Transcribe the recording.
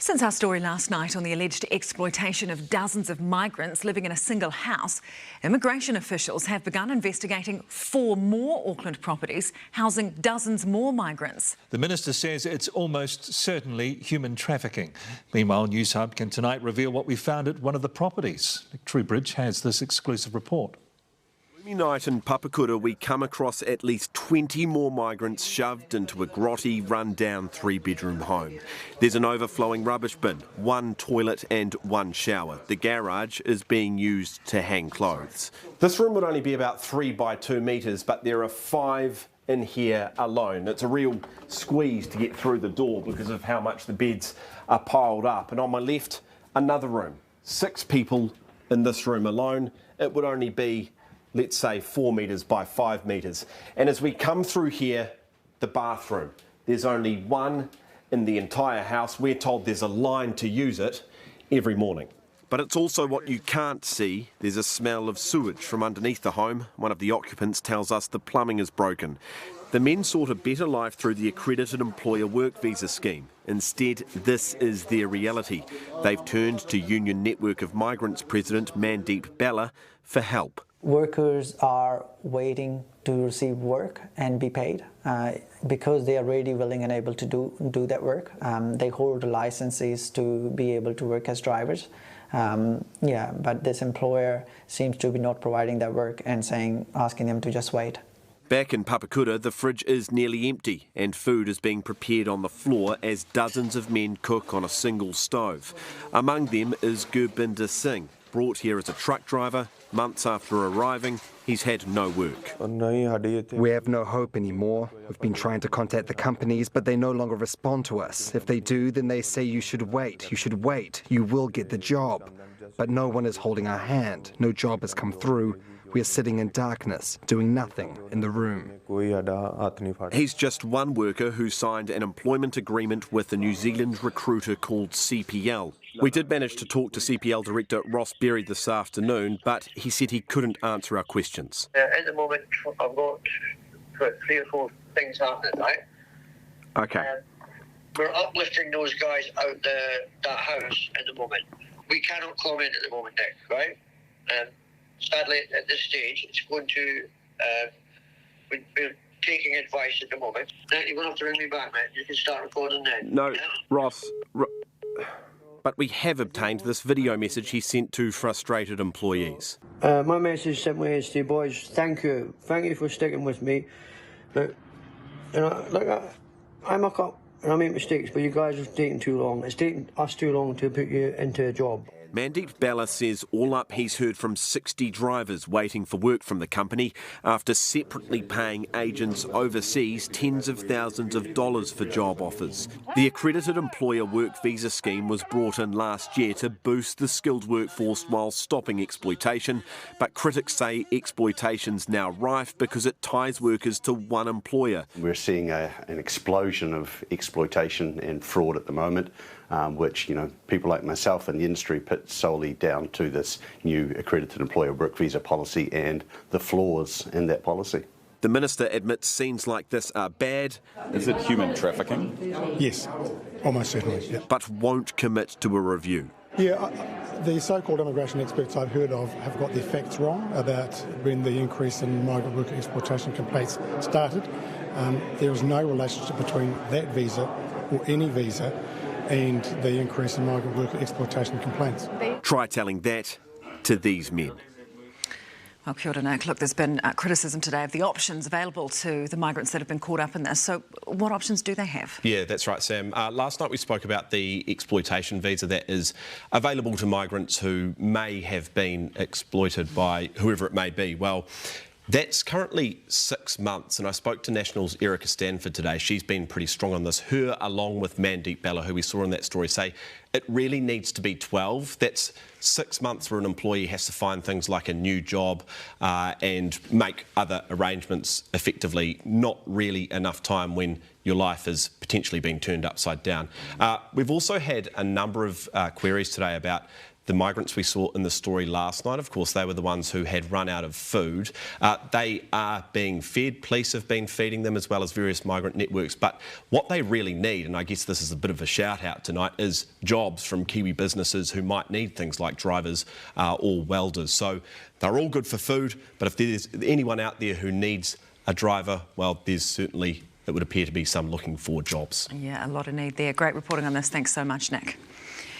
Since our story last night on the alleged exploitation of dozens of migrants living in a single house, immigration officials have begun investigating 4 more Auckland properties housing dozens more migrants. The minister says it's almost certainly human trafficking. Meanwhile, Newshub can tonight reveal what we found at one of the properties. Nick Truebridge has this exclusive report. Gloomy night in Papakura, we come across at least 20 more migrants shoved into a grotty, run-down 3-bedroom home. There's an overflowing rubbish bin, 1 toilet and 1 shower. The garage is being used to hang clothes. This room would only be about 3 by 2 metres, but there are 5 in here alone. It's a real squeeze to get through the door because of how much the beds are piled up. And on my left, another room. 6 people in this room alone. It would only be, let's say, 4 metres by 5 metres. And as we come through here, the bathroom, there's only 1 in the entire house. We're told there's a line to use it every morning. But it's also what you can't see. There's a smell of sewage from underneath the home. One of the occupants tells us the plumbing is broken. The men sought a better life through the accredited employer work visa scheme. Instead, this is their reality. They've turned to Union Network of Migrants President Mandeep Bella for help. Workers are waiting to receive work and be paid because they are ready, willing and able to do that work. They hold licenses to be able to work as drivers. But this employer seems to be not providing that work and asking them to just wait. Back in Papakura, the fridge is nearly empty and food is being prepared on the floor as dozens of men cook on a single stove. Among them is Gurbinder Singh, brought here as a truck driver. Months after arriving, he's had no work. We have no hope anymore. We've been trying to contact the companies, but they no longer respond to us. If they do, then they say you should wait, you will get the job. But no one is holding our hand. No job has come through. We are sitting in darkness, doing nothing in the room. He's just one worker who signed an employment agreement with a New Zealand recruiter called CPL. We did manage to talk to CPL Director Ross Berry this afternoon, but he said he couldn't answer our questions. At the moment, I've got 3 or 4 things happening, right? Okay. We're uplifting those guys out that house at the moment. We cannot comment at the moment, Nick, right? Sadly, at this stage, it's going to... we're taking advice at the moment. Nick, you're going to have to ring me back, mate. You can start recording now. No, yeah? Ross... But we have obtained this video message he sent to frustrated employees. My message simply is to you boys, thank you. Thank you for sticking with me. But, I muck up and I make mistakes, but you guys have taken too long. It's taken us too long to put you into a job. Mandeep Bella says all up he's heard from 60 drivers waiting for work from the company after separately paying agents overseas tens of thousands of dollars for job offers. The accredited employer work visa scheme was brought in last year to boost the skilled workforce while stopping exploitation, but critics say exploitation's now rife because it ties workers to one employer. We're seeing an explosion of exploitation and fraud at the moment, which people like myself in the industry put solely down to this new accredited employer work visa policy and the flaws in that policy. The minister admits scenes like this are bad. Is it human trafficking? Yes, almost certainly. Yeah. But won't commit to a review. Yeah, the so-called immigration experts I've heard of have got the facts wrong about when the increase in migrant worker exploitation complaints started. There is no relationship between that visa or any visa and the increase in migrant worker exploitation complaints. Try telling that to these men. Well, kia ora, Nick. Look, there's been criticism today of the options available to the migrants that have been caught up in this. So what options do they have? Yeah, that's right, Sam. Last night we spoke about the exploitation visa that is available to migrants who may have been exploited by whoever it may be. Well, that's currently 6 months, and I spoke to National's Erica Stanford today. She's been pretty strong on this. Her, along with Mandeep Bella, who we saw in that story, say it really needs to be 12. That's 6 months where an employee has to find things like a new job and make other arrangements effectively. Not really enough time when your life is potentially being turned upside down. We've also had a number of queries today about the migrants we saw in the story last night, of course, they were the ones who had run out of food. They are being fed. Police have been feeding them, as well as various migrant networks. But what they really need, and I guess this is a bit of a shout out tonight, is jobs from Kiwi businesses who might need things like drivers or welders. So they're all good for food, but if there's anyone out there who needs a driver, well, there's certainly, it would appear to be some looking for jobs. Yeah, a lot of need there. Great reporting on this. Thanks so much, Nick.